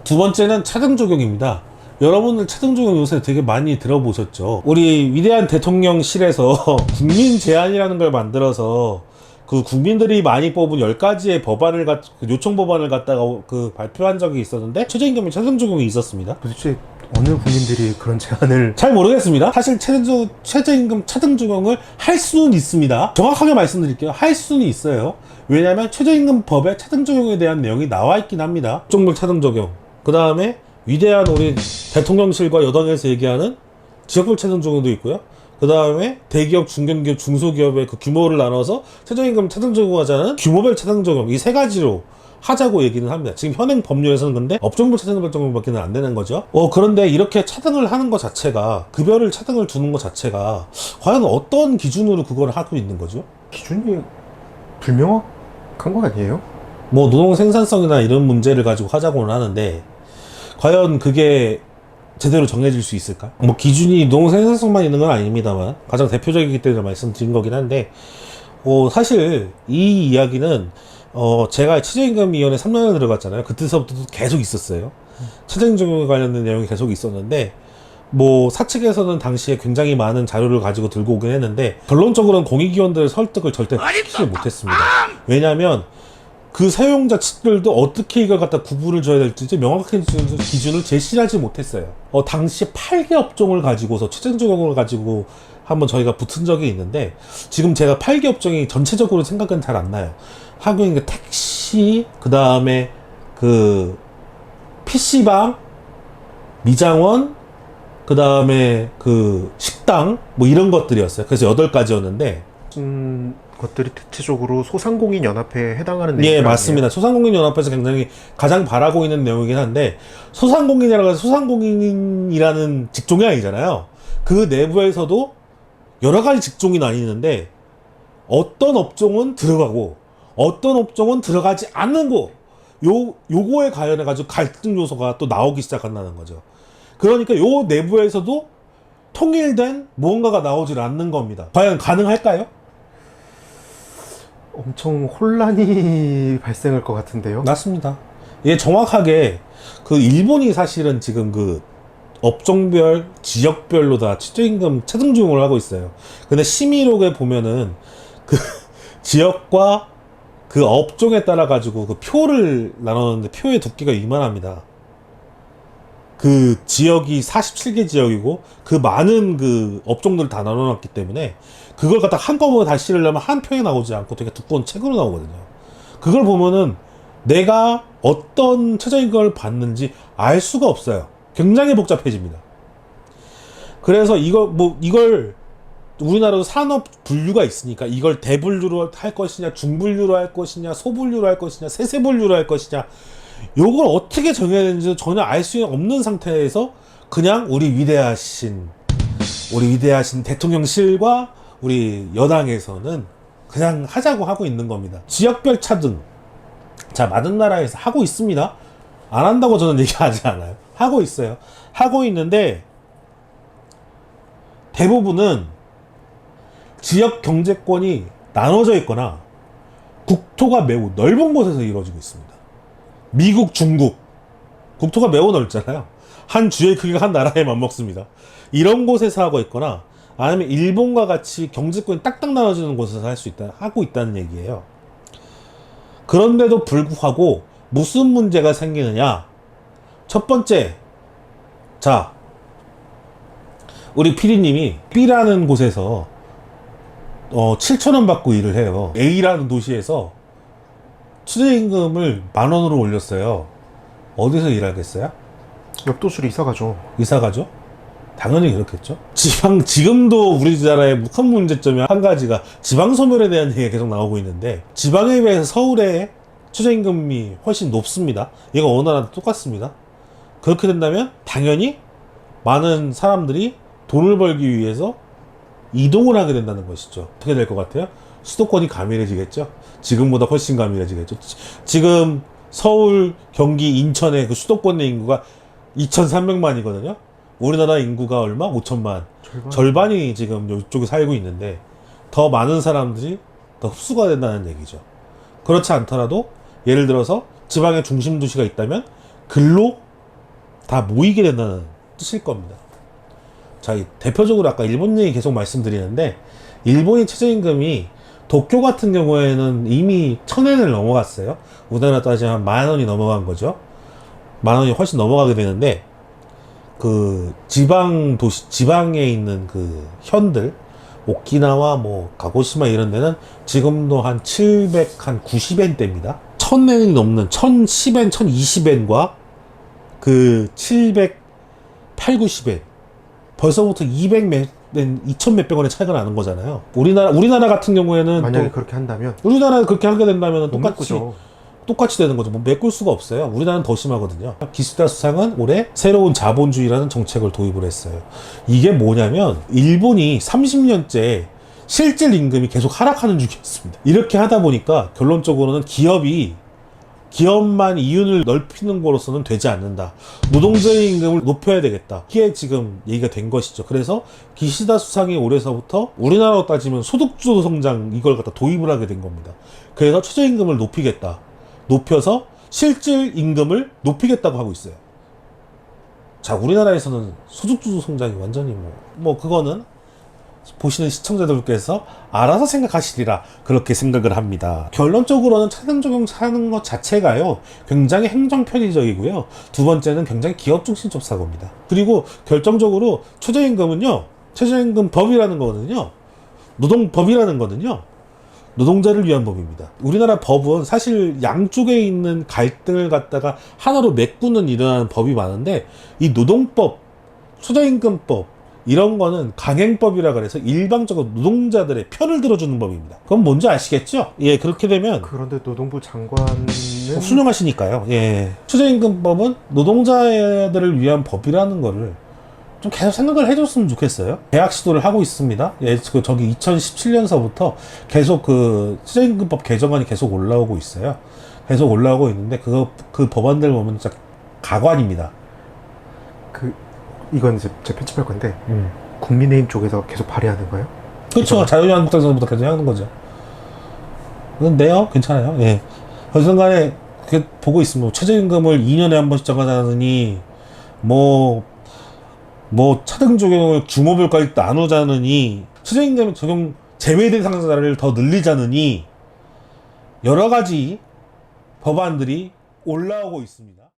두 번째는 차등 적용입니다. 여러분들 차등 적용 요새 되게 많이 들어보셨죠. 우리 위대한 대통령실에서 국민 제안이라는 걸 만들어서 그 국민들이 많이 뽑은 10가지의 법안을 요청 법안을 갖다가 발표한 적이 있었는데 최저임금의 차등 적용이 있었습니다. 도대체 어느 국민들이 그런 제안을 잘 모르겠습니다. 사실 최저임금 차등 적용을 할 수는 있습니다. 정확하게 말씀드릴게요. 할 수는 있어요. 왜냐하면 최저임금 법에 차등 적용에 대한 내용이 나와 있긴 합니다. 업종별 차등 적용. 그 다음에 위대한 우리 대통령실과 여당에서 얘기하는 지역별 차등 적용도 있고요. 그 다음에 대기업, 중견기업, 중소기업의 그 규모를 나눠서 최저임금 차등 적용하자는 규모별 차등 적용, 이 세 가지로 하자고 얘기는 합니다. 지금 현행 법률에서는 근데 업종별 차등별 적용밖에 안 되는 거죠. 그런데 이렇게 차등을 하는 것 자체가, 급여를 차등을 두는 것 자체가 과연 어떤 기준으로 그걸 하고 있는 거죠? 기준이 불명확한 거 아니에요? 뭐 노동 생산성이나 이런 문제를 가지고 하자고는 하는데 과연 그게 제대로 정해질 수 있을까? 뭐 기준이 노동 생산성만 있는 건 아닙니다만 가장 대표적이기 때문에 말씀드린 거긴 한데 사실 이 이야기는 제가 최저임금위원회 3년을 들어갔잖아요. 그때서부터 계속 있었어요. 최저임금 적용에 관련된 내용이 계속 있었는데 뭐 사측에서는 당시에 굉장히 많은 자료를 가지고 들고 오긴 했는데 결론적으로는 공익위원들의 설득을 절대 시키지 못했습니다. 왜냐하면 그 사용자 측들도 어떻게 이걸 갖다 구분을 줘야 될지 명확한 기준을 제시하지 못했어요. 당시 8개 업종을 가지고서 최저임금 적용을 가지고 한번 저희가 붙은 적이 있는데 지금 제가 8개 업종이 전체적으로 생각은 잘 안 나요. 하긴 그 택시, 그 다음에 그 PC방, 미장원, 그 다음에 그 식당 뭐 이런 것들이었어요. 그래서 8가지였는데 것들이 대체적으로 소상공인연합회에 해당하는 예, 내용. 맞습니다. 소상공인연합회에서 굉장히 가장 바라고 있는 내용이긴 한데 소상공인이라고 해서 소상공인이라는 직종이 아니잖아요. 그 내부에서도 여러 가지 직종이 나뉘는데 어떤 업종은 들어가고 어떤 업종은 들어가지 않는 거 요거에 관련해 가지고 갈등 요소가 또 나오기 시작한다는 거죠. 그러니까 요 내부에서도 통일된 무언가가 나오질 않는 겁니다. 과연 가능할까요? 엄청 혼란이 발생할 것 같은데요. 맞습니다. 이게 정확하게 그 일본이 사실은 지금 그 업종별, 지역별로 다 최저임금 차등 적용을 하고 있어요. 근데 심의록에 보면은 그 지역과 그 업종에 따라 가지고 그 표를 나눴는데 표의 두께가 이만합니다. 그 지역이 47개 지역이고 그 많은 그 업종들을 다 나눠놨기 때문에 그걸 갖다 한꺼번에 다 실으려면 한 표에 나오지 않고 되게 두꺼운 책으로 나오거든요. 그걸 보면은 내가 어떤 최저임금을 받는지 알 수가 없어요. 굉장히 복잡해집니다. 그래서 이걸 우리나라도 산업 분류가 있으니까 이걸 대분류로 할 것이냐, 중분류로 할 것이냐, 소분류로 할 것이냐, 세세분류로 할 것이냐, 요걸 어떻게 정해야 되는지 전혀 알 수 없는 상태에서 그냥 우리 위대하신 대통령실과 우리 여당에서는 그냥 하자고 하고 있는 겁니다. 지역별 차등, 자, 많은 나라에서 하고 있습니다. 안 한다고 저는 얘기하지 않아요. 하고 있어요. 하고 있는데 대부분은 지역 경제권이 나눠져 있거나 국토가 매우 넓은 곳에서 이루어지고 있습니다. 미국, 중국 국토가 매우 넓잖아요. 한 주의 크기가 한 나라에 맞먹습니다. 이런 곳에서 하고 있거나 아니면 일본과 같이 경제권이 딱딱 나눠지는 곳에서 하고 있다는 얘기예요. 그런데도 불구하고 무슨 문제가 생기느냐? 첫 번째, 자, 우리 PD님이 B라는 곳에서 7,000원 받고 일을 해요. A라는 도시에서 최저임금을 10,000원으로 올렸어요. 어디서 일하겠어요? 옆 도시로 이사 가죠. 이사 가죠? 당연히 그렇겠죠. 지금도 우리나라의 큰 문제점이 한 가지가 지방 소멸에 대한 얘기가 계속 나오고 있는데 지방에 비해서 서울의 최저임금이 훨씬 높습니다. 이거 어느 나라도 똑같습니다. 그렇게 된다면 당연히 많은 사람들이 돈을 벌기 위해서 이동을 하게 된다는 것이죠. 어떻게 될 것 같아요? 수도권이 가밀해지겠죠? 지금보다 훨씬 가밀해지겠죠? 지금 서울, 경기, 인천의 그 수도권의 인구가 2,300만이거든요? 우리나라 인구가 얼마? 5천만. 절반이 지금 이쪽에 살고 있는데 더 많은 사람들이 더 흡수가 된다는 얘기죠. 그렇지 않더라도 예를 들어서 지방의 중심 도시가 있다면 글로 다 모이게 된다는 뜻일 겁니다. 자, 대표적으로 아까 일본 얘기 계속 말씀드리는데, 일본의 최저임금이 도쿄 같은 경우에는 이미 1000엔을 넘어갔어요. 우리나라 따지면 10,000원이 넘어간 거죠. 10,000원이 훨씬 넘어가게 되는데, 그 지방 도시, 지방에 있는 그 현들, 오키나와 뭐 가고시마 이런 데는 지금도 한 790엔대입니다. 1000엔이 넘는 1010엔, 1020엔과 그 700, 90엔. 벌써부터 200 2000 몇백 원의 차이가 나는 거잖아요. 우리나라 같은 경우에는 만약에 또 그렇게 한다면 우리나라가 그렇게 하게 된다면 못 메꾸죠. 똑같이 되는 거죠. 뭐 메꿀 수가 없어요. 우리나라는 더 심하거든요. 기시다 수상은 올해 새로운 자본주의라는 정책을 도입을 했어요. 이게 뭐냐면 일본이 30년째 실질 임금이 계속 하락하는 중이었습니다. 이렇게 하다 보니까 결론적으로는 기업만 이윤을 넓히는 거로서는 되지 않는다. 노동자의 임금을 높여야 되겠다. 이게 지금 얘기가 된 것이죠. 그래서 기시다 수상이 올해서부터 우리나라로 따지면 소득주도 성장 이걸 갖다 도입을 하게 된 겁니다. 그래서 최저임금을 높이겠다. 높여서 실질 임금을 높이겠다고 하고 있어요. 자, 우리나라에서는 소득주도 성장이 완전히 그거는 보시는 시청자들께서 알아서 생각하시리라 그렇게 생각을 합니다. 결론적으로는 차등 적용하는 것 자체가요 굉장히 행정 편의적이고요. 두 번째는 굉장히 기업 중심적 사고입니다. 그리고 결정적으로 최저임금은요, 최저임금 법이라는 거거든요, 노동법이라는 거는요, 노동자를 위한 법입니다. 우리나라 법은 사실 양쪽에 있는 갈등을 갖다가 하나로 메꾸는 일어나는 법이 많은데, 이 노동법, 최저임금법 이런 거는 강행법이라 그래서 일방적으로 노동자들의 편을 들어주는 법입니다. 그건 뭔지 아시겠죠? 예, 그렇게 되면 그런데 노동부 장관은 훌륭하시니까요. 예, 최저임금법은 노동자들을 위한 법이라는 거를 좀 계속 생각을 해줬으면 좋겠어요. 계약 시도를 하고 있습니다. 예, 저기 2017년서부터 계속 그 최저임금법 개정안이 계속 올라오고 있어요. 계속 올라오고 있는데 그 법안들 보면 진짜 가관입니다. 이건 이제 제가 편집할 건데 국민의힘 쪽에서 계속 발의하는 거예요? 그렇죠. 자유한국당에서부터 계속 하는 거죠. 근데요, 괜찮아요. 예. 어쨌든간에 그렇게 보고 있으면 최저임금을 2년에 한 번씩 정하자느니 차등 적용을 규모별까지 나누자느니 최저임금 적용 제외 대상자를 더 늘리자느니 여러 가지 법안들이 올라오고 있습니다.